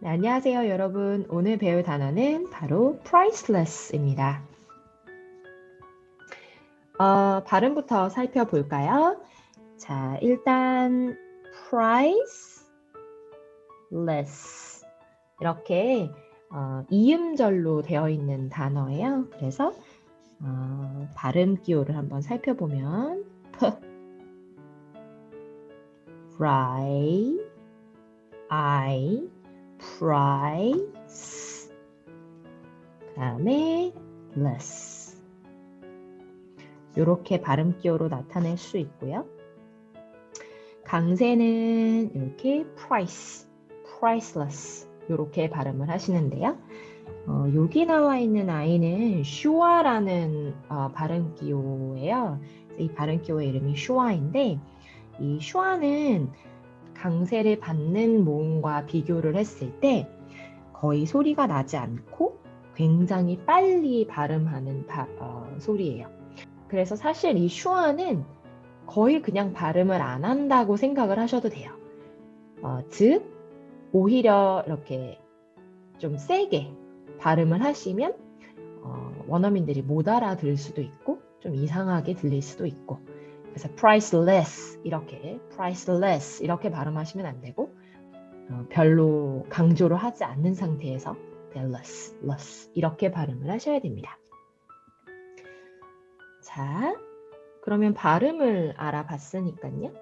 네, 안녕하세요, 여러분. 오늘 배울 단어는 바로 priceless입니다. 발음부터 살펴볼까요? 자, 일단 priceless 이렇게 이음절로 되어 있는 단어예요. 그래서 발음 기호를 한번 살펴보면 price, price 그 다음에 less 이렇게 발음 기호로 나타낼 수 있고요. 강세는 이렇게 priceless 이렇게 발음을 하시는데요. 여기 나와 있는 아이는 슈아라는 발음 기호예요. 이 발음 기호의 이름이 슈아인데 이 슈아는 강세를 받는 모음과 비교를 했을 때 거의 소리가 나지 않고 굉장히 빨리 발음하는 소리예요. 그래서 사실 이 슈아는 거의 그냥 발음을 안 한다고 생각을 하셔도 돼요. 즉 오히려 이렇게 좀 세게 발음을 하시면 원어민들이 못 알아들을 수도 있고 좀 이상하게 들릴 수도 있고 그래서 priceless 이렇게 발음하시면 안 되고 별로 강조를 하지 않는 상태에서 less 이렇게 발음을 하셔야 됩니다. 자, 그러면 발음을 알아봤으니까요.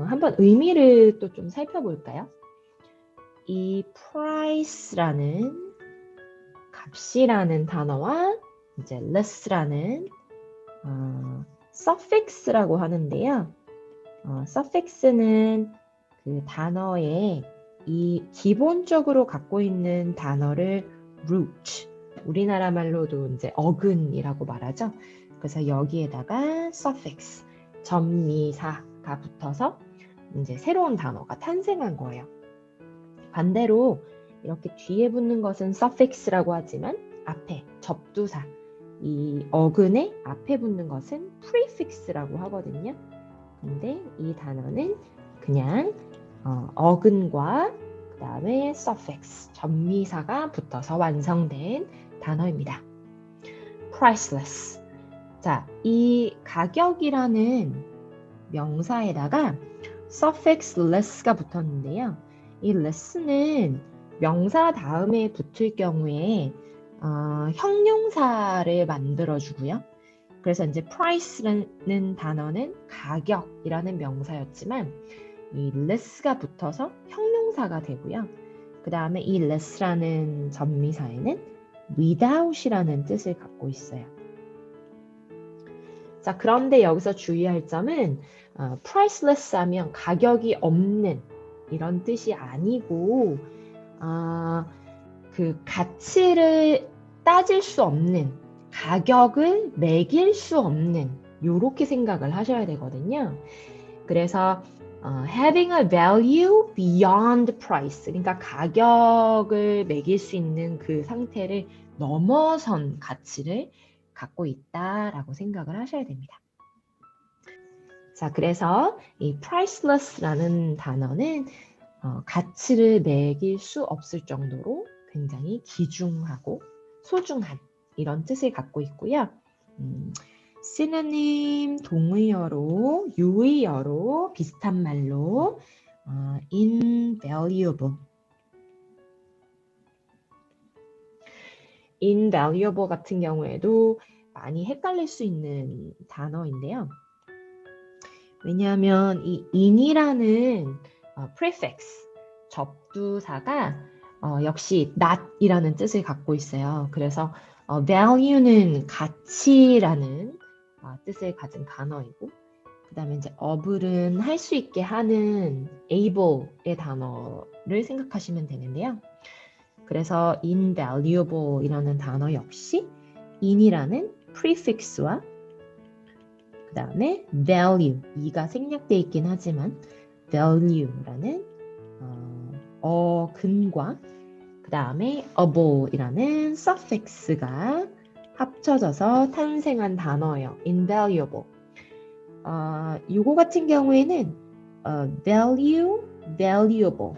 한번 의미를 또 좀 살펴볼까요? 이 price라는 값이라는 단어와 이제 less라는 suffix라고 하는데요. suffix는 그 단어에 이 기본적으로 갖고 있는 단어를 root, 우리나라 말로도 이제 어근이라고 말하죠. 그래서 여기에다가 suffix, 접미사가 붙어서 이제 새로운 단어가 탄생한 거예요. 반대로 이렇게 뒤에 붙는 것은 suffix라고 하지만 앞에 접두사, 이 어근의 앞에 붙는 것은 prefix라고 하거든요. 근데 이 단어는 그냥 어근과 그 다음에 suffix, 접미사가 붙어서 완성된 단어입니다. priceless. 자, 이 가격이라는 명사에다가 suffix less가 붙었는데요. 이 less는 명사 다음에 붙을 경우에 형용사를 만들어주고요. 그래서 이제 price라는 단어는 가격이라는 명사였지만 이 less가 붙어서 형용사가 되고요. 그 다음에 이 less라는 접미사에는 without이라는 뜻을 갖고 있어요. 자, 그런데 여기서 주의할 점은 priceless 하면 가격이 없는 이런 뜻이 아니고 그 가치를 따질 수 없는, 가격을 매길 수 없는 이렇게 생각을 하셔야 되거든요. 그래서 having a value beyond price, 그러니까 가격을 매길 수 있는 그 상태를 넘어선 가치를 갖고 있다라고 생각을 하셔야 됩니다. 자, 그래서 이 priceless라는 단어는 가치를 매길 수 없을 정도로 굉장히 귀중하고 소중한 이런 뜻을 갖고 있고요. synonym 동의어로, 유의어로 비슷한 말로 invaluable. invaluable 같은 경우에도 많이 헷갈릴 수 있는 단어인데요. 왜냐하면 이 in이라는 prefix, 접두사가 역시 not이라는 뜻을 갖고 있어요. 그래서 value는 가치라는 뜻을 가진 단어이고, 그 다음에 이제 able은 할 수 있게 하는 able의 단어를 생각하시면 되는데요. 그래서 invaluable이라는 단어 역시 in이라는 prefix와 그 다음에 value, 이가 생략되어 있긴 하지만 value라는 어근과 그 다음에 able이라는 suffix가 합쳐져서 탄생한 단어예요. invaluable. 요거 같은 경우에는 value, valuable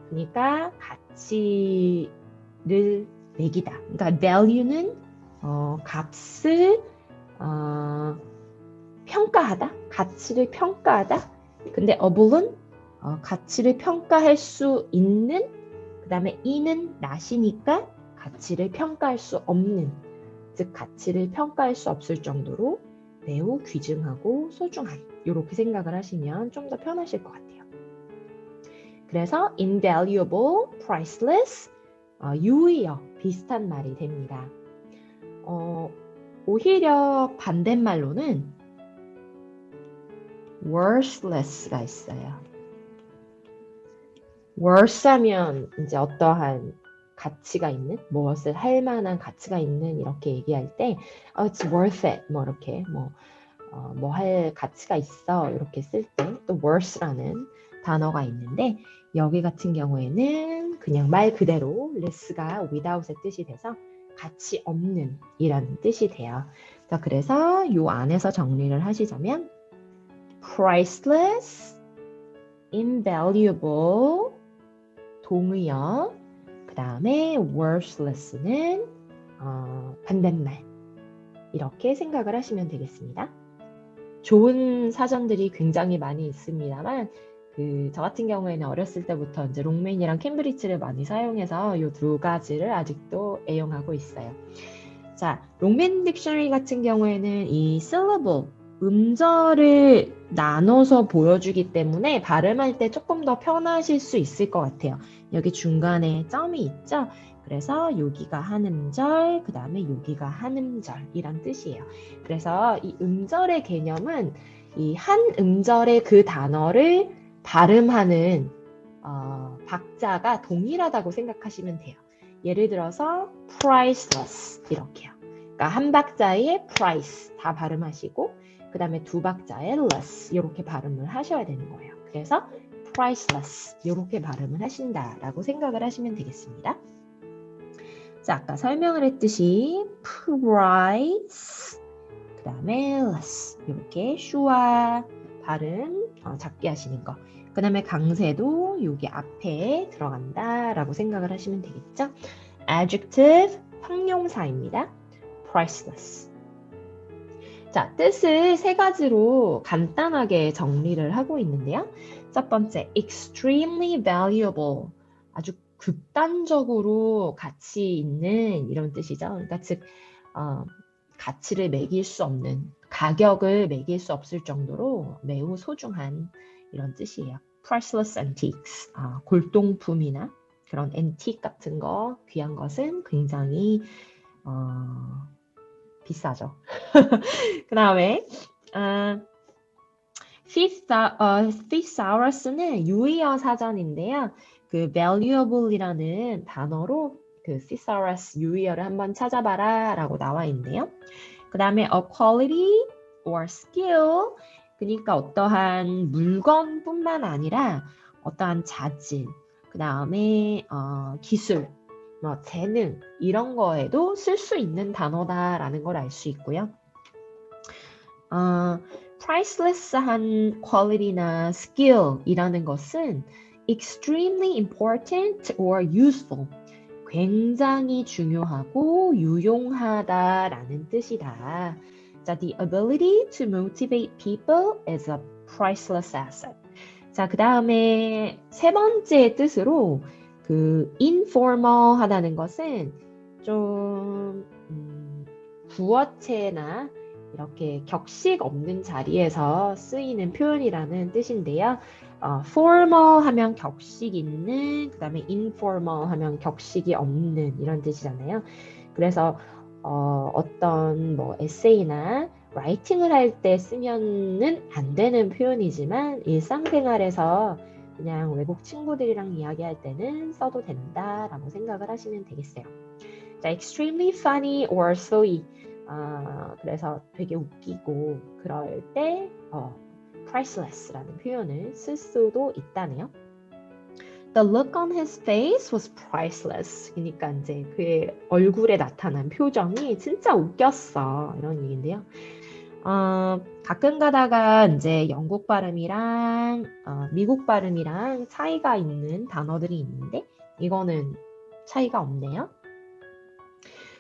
그러니까 가치를 매기다. 그러니까 value는 값을 평가하다. 가치를 평가하다. 근데 able은 가치를 평가할 수 있는, 그 다음에 이는 not이니까 가치를 평가할 수 없는, 즉 가치를 평가할 수 없을 정도로 매우 귀중하고 소중한, 이렇게 생각을 하시면 좀 더 편하실 것 같아요. 그래서 invaluable, priceless, 유의어 비슷한 말이 됩니다. 오히려 반대말로는 worthless가 있어요. worth 하면 이제 어떠한 가치가 있는, 무엇을 할 만한 가치가 있는, 이렇게 얘기할 때 it's worth it, 뭐 이렇게 뭐 할 가치가 있어, 이렇게 쓸 때 또 worth라는 단어가 있는데, 여기 같은 경우에는 그냥 말 그대로 less가 without의 뜻이 돼서 가치 없는 이라는 뜻이 돼요. 자, 그래서 이 안에서 정리를 하시자면 priceless, invaluable, 동의어, 그 다음에 worthless는 반대말, 이렇게 생각을 하시면 되겠습니다. 좋은 사전들이 굉장히 많이 있습니다만 저 같은 경우에는 어렸을 때부터 이제 롱맨이랑 캠브리지를 많이 사용해서 이 두 가지를 아직도 애용하고 있어요. 자, 롱맨 딕셔너리 같은 경우에는 이 syllable, 음절을 나눠서 보여주기 때문에 발음할 때 조금 더 편하실 수 있을 것 같아요. 여기 중간에 점이 있죠? 그래서 여기가 한 음절, 그 다음에 여기가 한 음절이란 뜻이에요. 그래서 이 음절의 개념은 이 한 음절의 그 단어를 발음하는 박자가 동일하다고 생각하시면 돼요. 예를 들어서 priceless 이렇게요. 그러니까 한 박자에 price 다 발음하시고 그 다음에 두 박자에 less 이렇게 발음을 하셔야 되는 거예요. 그래서 priceless 이렇게 발음을 하신다라고 생각을 하시면 되겠습니다. 자, 아까 설명을 했듯이 price 그 다음에 less 이렇게 슈와 발음 작게 하시는 거. 그 다음에 강세도 여기 앞에 들어간다라고 생각을 하시면 되겠죠. adjective, 형용사입니다. priceless. 자, 뜻을 세 가지로 간단하게 정리를 하고 있는데요. 첫 번째, extremely valuable, 아주 극단적으로 가치 있는 이런 뜻이죠. 그러니까 즉 가치를 매길 수 없는, 가격을 매길 수 없을 정도로 매우 소중한 이런 뜻이에요. priceless antiques, 골동품이나 그런 antique 같은 거, 귀한 것은 굉장히 비싸죠. 그 다음에 thesaurus는 유의어 사전인데요. 그 valuable이라는 단어로 그 thesaurus 유의어를 한번 찾아봐라 라고 나와 있네요. 그 다음에 a quality or skill, 그러니까 어떠한 물건뿐만 아니라 어떠한 자질, 그 다음에 기술, 재능 이런 거에도 쓸 수 있는 단어다라는 걸 알 수 있고요. priceless한 quality나 skill이라는 것은 extremely important or useful, 굉장히 중요하고 유용하다라는 뜻이다. 자, the ability to motivate people is a priceless asset. 자, 그 다음에 세 번째 뜻으로 그 informal 하다는 것은 좀 구어체나 이렇게 격식 없는 자리에서 쓰이는 표현이라는 뜻인데요. formal 하면 격식 있는, 그 다음에 informal 하면 격식이 없는 이런 뜻이잖아요. 그래서 어떤 에세이나 라이팅을 할 때 쓰면은 안 되는 표현이지만 일상생활에서 그냥 외국 친구들이랑 이야기할 때는 써도 된다라고 생각을 하시면 되겠어요. 자, extremely funny or silly. 그래서 되게 웃기고 그럴 때 priceless라는 표현을 쓸 수도 있다네요. The look on his face was priceless. 그러니까 이제 그의 얼굴에 나타난 표정이 진짜 웃겼어. 이런 얘기인데요. 가끔 가다가 이제 영국 발음이랑 미국 발음이랑 차이가 있는 단어들이 있는데 이거는 차이가 없네요.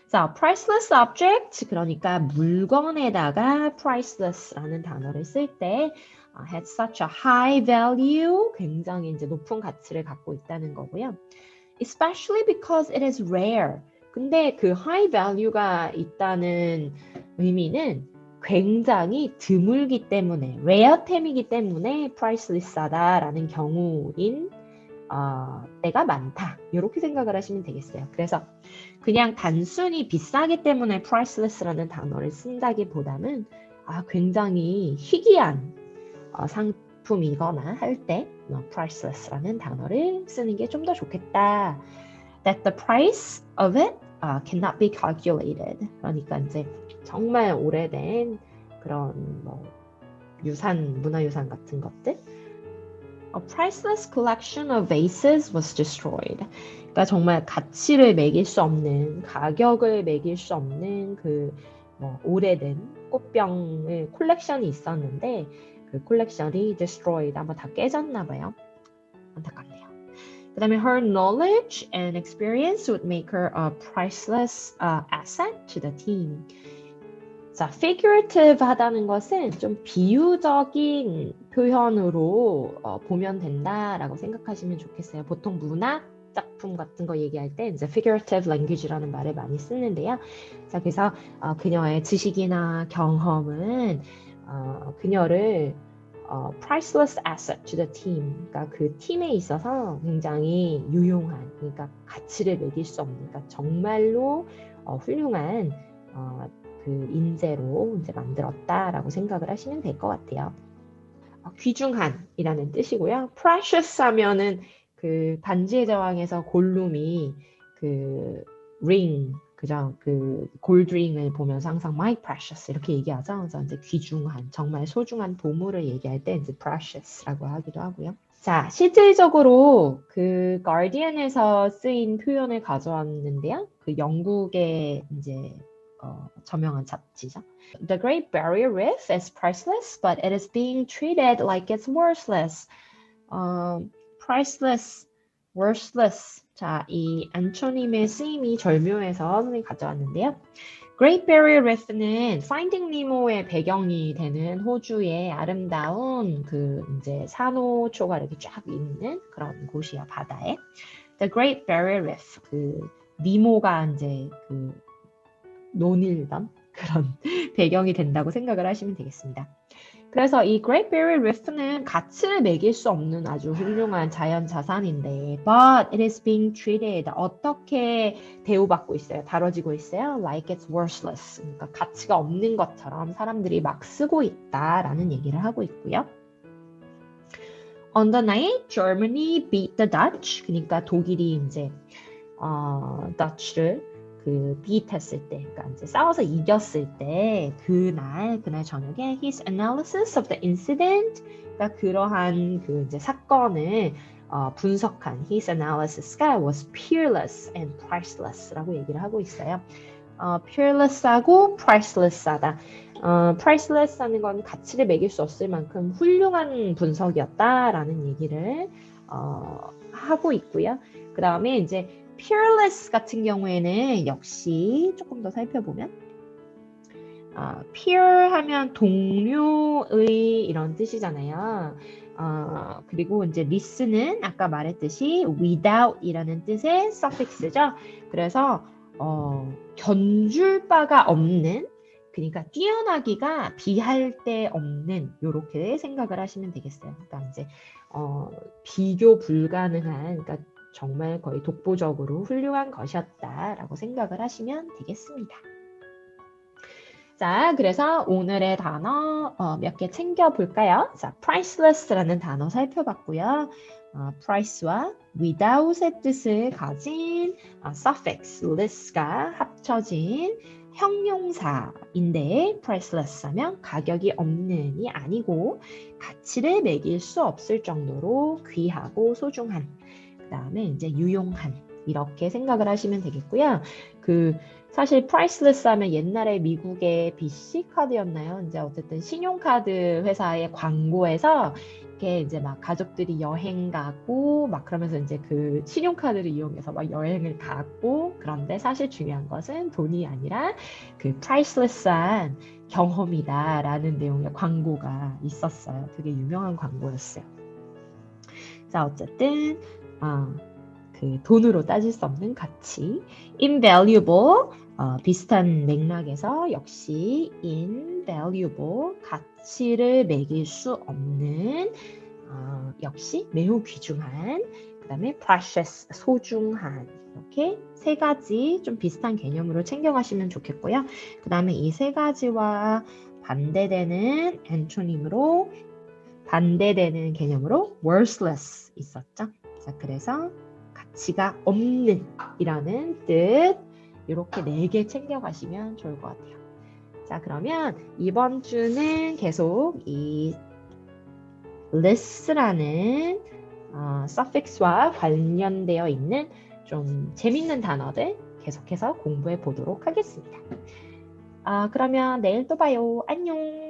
자, priceless object 그러니까 물건에다가 priceless라는 단어를 쓸 때 had such a high value 굉장히 이제 높은 가치를 갖고 있다는 거고요. Especially because it is rare. 근데 그 high value가 있다는 의미는 굉장히 드물기 때문에 rare템이기 때문에 priceless하다라는 경우인 때가 많다. 이렇게 생각을 하시면 되겠어요. 그래서 그냥 단순히 비싸기 때문에 priceless라는 단어를 쓴다기보다는 굉장히 희귀한 상품이거나 할 때 priceless라는 단어를 쓰는 게 좀 더 좋겠다. That the price of it cannot be calculated. 그러니까 이제 정말 오래된 그런 뭐 문화유산 같은 것들. A priceless collection of vases was destroyed. 그러니까 정말 가치를 매길 수 없는, 가격을 매길 수 없는 그 오래된 꽃병의 콜렉션이 있었는데 그 콜렉션이 destroyed, 아마 다 깨졌나 봐요. 안타깝네요. 그 다음에 her knowledge and experience would make her a priceless asset to the team. 자, figurative 하다는 것은 좀 비유적인 표현으로 보면 된다라고 생각하시면 좋겠어요. 보통 문학 작품 같은 거 얘기할 때 이제 figurative language라는 말을 많이 쓰는데요. 자, 그래서 그녀의 지식이나 경험은 그녀를 priceless asset to the team. 그러니까 그 팀에 있어서 굉장히 유용한, 그러니까 가치를 매길 수 없는, 그러니까 정말로 훌륭한 그 인재로 이제 만들었다라고 생각을 하시면 될 것 같아요. 귀중한이라는 뜻이고요. precious 하면은 그 반지의 제왕에서 골룸이 그 ring, 그죠? 그 골드링을 보면서 항상 my precious 이렇게 얘기하죠. 그래서 이제 귀중한, 정말 소중한 보물을 얘기할 때 이제 precious라고 하기도 하고요. 자, 실질적으로 그 가디언에서 쓰인 표현을 가져왔는데요. 그 영국의 이제 저명한 잡지죠. The Great Barrier Reef is priceless, but it is being treated like it's worthless. Priceless, worthless. 자, 이 안초님의 쓰임이 절묘해서 선생님이 가져왔는데요. Great Barrier Reef는 Finding Nemo의 배경이 되는 호주의 아름다운 그 이제 산호초가 이렇게 쫙 있는 그런 곳이야, 바다에. The Great Barrier Reef, 그 니모가 이제 그 논일던 그런 배경이 된다고 생각을 하시면 되겠습니다. 그래서 이 Great Barrier Reef는 가치를 매길 수 없는 아주 훌륭한 자연 자산인데 but it is being treated, 어떻게 대우받고 있어요? 다뤄지고 있어요? Like it's worthless, 그러니까 가치가 없는 것처럼 사람들이 막 쓰고 있다라는 얘기를 하고 있고요. On the night, Germany beat the Dutch, 그러니까 독일이 이제 Dutch를 그 beat했을 때, 그러니까 이제 싸워서 이겼을 때 그날 저녁에 his analysis of the incident, 그러니까 그러한 그 이제 사건을 분석한 his analysis가 was peerless and priceless라고 얘기를 하고 있어요. peerless하고 priceless하다. priceless하는 건 가치를 매길 수 없을 만큼 훌륭한 분석이었다라는 얘기를 하고 있고요. 그 다음에 이제 peerless 같은 경우에는 역시 조금 더 살펴보면 peer 하면 동료의 이런 뜻이잖아요. 그리고 이제 less는 아까 말했듯이 without 이라는 뜻의 suffix죠. 그래서 견줄 바가 없는, 그러니까 뛰어나기가 비할 데 없는, 이렇게 생각을 하시면 되겠어요. 그러니까 이제 비교 불가능한, 그러니까 정말 거의 독보적으로 훌륭한 것이었다라고 생각을 하시면 되겠습니다. 자, 그래서 오늘의 단어 몇 개 챙겨볼까요? 자, priceless라는 단어 살펴봤고요. price와 without의 뜻을 가진 suffix, less가 합쳐진 형용사인데 priceless 하면 가격이 없는이 아니고 가치를 매길 수 없을 정도로 귀하고 소중한, 그 다음에 이제 유용한, 이렇게 생각을 하시면 되겠고요. 사실 priceless 하면 옛날에 미국의 BC 카드였나요? 이제 어쨌든 신용카드 회사의 광고에서 이렇게 이제 막 가족들이 여행 가고 막 그러면서 이제 그 신용카드를 이용해서 막 여행을 가고 그런데 사실 중요한 것은 돈이 아니라 그 priceless한 경험이다라는 내용의 광고가 있었어요. 되게 유명한 광고였어요. 자, 어쨌든 그 돈으로 따질 수 없는 가치, invaluable 비슷한 맥락에서 역시 invaluable 가치를 매길 수 없는 역시 매우 귀중한 그 다음에 precious 소중한 이렇게 세 가지 좀 비슷한 개념으로 챙겨가시면 좋겠고요. 그 다음에 이 세 가지와 반대되는 엔토님으로 반대되는 개념으로 worthless 있었죠. 자, 그래서 가치가 없는 이라는 뜻 이렇게 4개 챙겨가시면 좋을 것 같아요. 자, 그러면 이번 주는 계속 이 less라는 suffix와 관련되어 있는 좀 재밌는 단어들 계속해서 공부해 보도록 하겠습니다. 그러면 내일 또 봐요. 안녕.